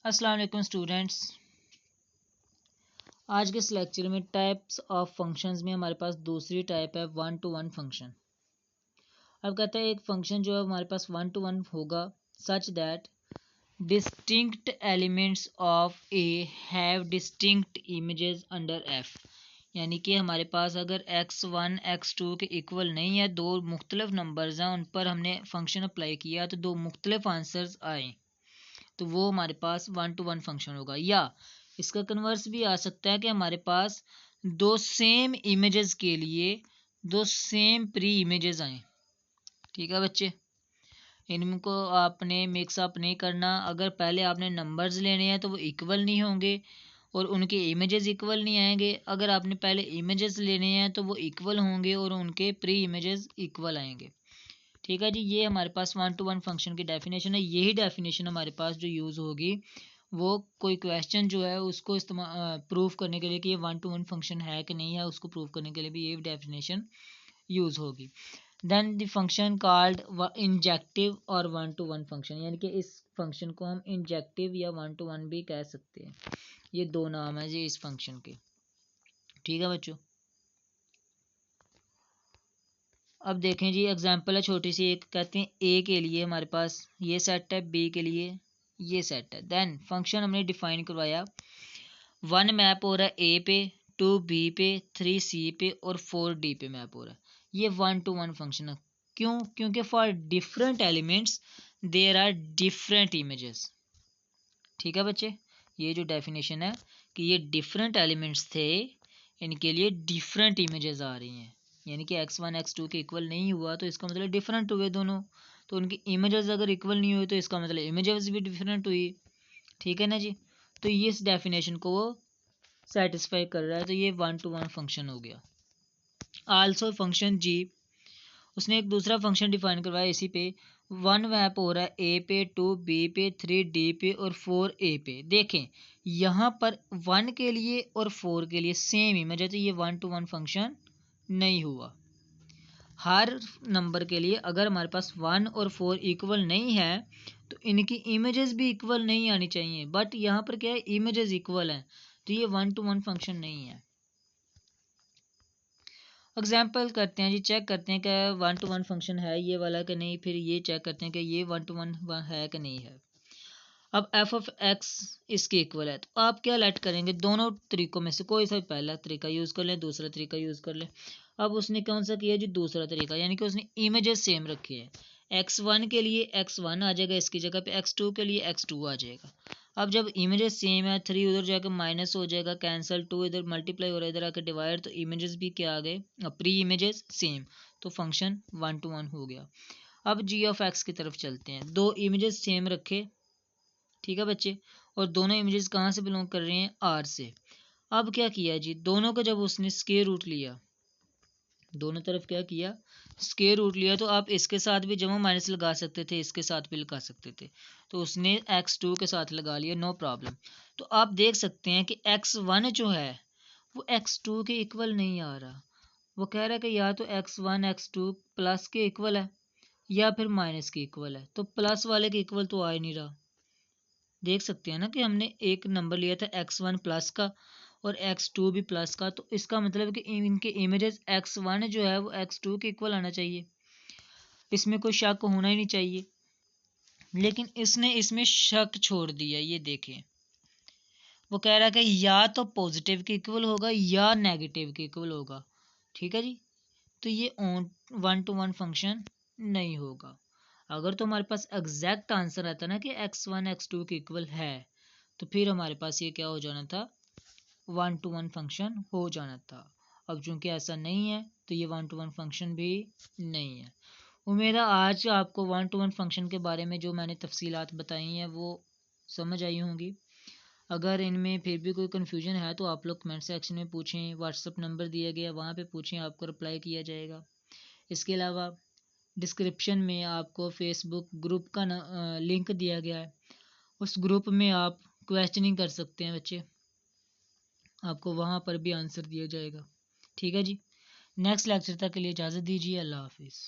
अस्सलाम वालेकुम स्टूडेंट्स। आज के इस लेक्चर में टाइप्स ऑफ फंक्शंस में हमारे पास दूसरी टाइप है वन टू वन फंक्शन। अब कहते हैं एक फंक्शन जो है हमारे पास वन टू वन होगा such that distinct elements of A have distinct images under F. यानी कि हमारे पास अगर x1 x2 के इक्वल नहीं है, दो मुख्तलिफ नंबर्स हैं, उन पर हमने फंक्शन अप्लाई किया तो दो मुख्तलिफ आंसर्स आए, तो वो हमारे पास वन टू वन फंक्शन होगा। या इसका कन्वर्स भी आ सकता है कि हमारे पास दो सेम इमेजेस के लिए दो सेम प्री इमेजेस आए। ठीक है बच्चे, इनको आपने मिक्सअप नहीं करना। अगर पहले आपने नंबर्स लेने हैं तो वो इक्वल नहीं होंगे और उनके इमेजेस इक्वल नहीं आएंगे। अगर आपने पहले इमेजेस लेने हैं तो वो इक्वल होंगे और उनके प्री इमेजेस इक्वल आएंगे। ठीक है जी, ये हमारे पास वन टू वन फंक्शन की डेफिनेशन है। यही डेफिनेशन हमारे पास जो यूज़ होगी वो कोई क्वेश्चन जो है उसको इस्तेमाल प्रूफ करने के लिए कि ये वन टू वन फंक्शन है कि नहीं है, उसको प्रूफ करने के लिए भी ये डेफिनेशन यूज़ होगी। Then the function called injective और वन टू वन फंक्शन, यानी कि इस फंक्शन को हम इंजेक्टिव या वन टू वन भी कह सकते हैं। ये दो नाम है जी इस फंक्शन के। ठीक है बच्चों, अब देखें जी एग्जांपल है छोटी सी एक। कहते हैं ए के लिए हमारे पास ये सेट है, बी के लिए ये सेट है। देन फंक्शन हमने डिफाइन करवाया, वन मैप हो रहा है ए पे, टू बी पे, थ्री सी पे और फोर डी पे मैप हो रहा है। ये वन टू वन फंक्शन है। क्यों? क्योंकि for different elements there are different images. ठीक है बच्चे, ये जो डेफिनेशन है कि ये डिफरेंट एलिमेंट्स थे, इनके लिए डिफरेंट इमेजेस आ रही हैं। यानी कि x1 x2 के इक्वल नहीं हुआ तो इसका मतलब डिफरेंट हुए दोनों, तो उनकी इमेजेस अगर इक्वल नहीं हुई तो इसका मतलब इमेजेस भी डिफरेंट हुई। ठीक है ना जी, तो ये इस डेफिनेशन को वो सेटिस्फाई कर रहा है, तो ये वन टू वन फंक्शन हो गया। आल्सो फंक्शन जी, उसने एक दूसरा फंक्शन डिफाइन करवाया इसी पे, वन मैप हो रहा है ए पे, टू बी पे, थ्री डी पे और फोर ए पे। देखें यहाँ पर वन के लिए और फोर के लिए सेम इमेज है, तो ये वन टू वन फंक्शन नहीं हुआ। हर नंबर के लिए अगर हमारे पास वन और फोर इक्वल नहीं है तो इनकी इमेजेस भी इक्वल नहीं आनी चाहिए, बट यहाँ पर क्या है, इमेजेस इक्वल हैं, तो ये वन टू वन फंक्शन नहीं है। एग्जाम्पल करते हैं जी, चेक करते हैं कि वन टू वन फंक्शन है ये वाला कि नहीं, फिर ये चेक करते हैं कि ये वन टू वन है कि नहीं है। अब एफ ऑफ एक्स इसके इक्वल है, तो आप क्या लेट करेंगे, दोनों तरीकों में से कोई सा पहला तरीका यूज़ कर लें, दूसरा तरीका यूज़ कर लें। अब उसने कौन सा किया जी, दूसरा तरीका, यानी कि उसने इमेजेस सेम रखी है। x1 के लिए x1 आ जाएगा, इसकी जगह पे x2 के लिए x2 आ जाएगा। अब जब इमेजेस सेम है, थ्री उधर जाकर माइनस हो जाएगा, कैंसिल, टू इधर मल्टीप्लाई हो रहा है, इधर आकर डिवाइड, तो इमेजेस भी क्या आ गए, प्री इमेजेस सेम, तो फंक्शन वन टू वन हो गया। अब जी ऑफ एक्स की तरफ चलते हैं, दो इमेजेस सेम रखे, ठीक है बच्चे, और दोनों इमेजेस कहाँ से बिलोंग कर रहे हैं, आर से। अब क्या किया जी, दोनों का जब उसने स्क्वायर रूट लिया, दोनों तरफ क्या किया, स्क्वायर रूट लिया, तो आप इसके साथ भी जमा माइनस लगा सकते थे, इसके साथ भी लगा सकते थे, तो उसने x2 के साथ लगा लिया, नो प्रॉब्लम। तो आप देख सकते हैं कि x1 जो है वो x2 के इक्वल नहीं आ रहा। वो कह रहा है कि या तो x1 x2 प्लस के इक्वल है या फिर माइनस के इक्वल है, तो प्लस वाले के इक्वल तो आ ही नहीं रहा। देख सकते हैं ना कि हमने एक नंबर लिया था x1 प्लस का और x2 भी प्लस का, तो इसका मतलब कि इनके इमेजेस x1 जो है वो x2 के इक्वल आना चाहिए, इसमें कोई शक होना ही नहीं चाहिए। लेकिन इसने इसमें शक छोड़ दिया, ये देखें, वो कह रहा है कि या तो पॉजिटिव के इक्वल होगा या नेगेटिव के इक्वल होगा। ठीक है जी, तो ये वन टू वन फंक्शन नहीं होगा। अगर तो हमारे पास एग्जैक्ट आंसर आता ना कि x1 x2 के इक्वल है, तो फिर हमारे पास ये क्या हो जाना था, वन टू वन फंक्शन हो जाना था। अब चूंकि ऐसा नहीं है तो ये वन टू वन फंक्शन भी नहीं है। उम्मीद है आज आपको वन टू वन फंक्शन के बारे में जो मैंने तफसीलात बताई हैं वो समझ आई होंगी। अगर इनमें फिर भी कोई कन्फ्यूजन है तो आप लोग कमेंट सेक्शन में पूछें, व्हाट्सअप नंबर दिया गया वहाँ पे पूछें, आपको रिप्लाई किया जाएगा। इसके अलावा डिस्क्रिप्शन में आपको फेसबुक ग्रुप का लिंक दिया गया है, उस ग्रुप में आप क्वेश्चनिंग कर सकते हैं बच्चे, आपको वहाँ पर भी आंसर दिया जाएगा। ठीक है जी, नेक्स्ट लेक्चर तक के लिए इजाज़त दीजिए, अल्लाह हाफिज़।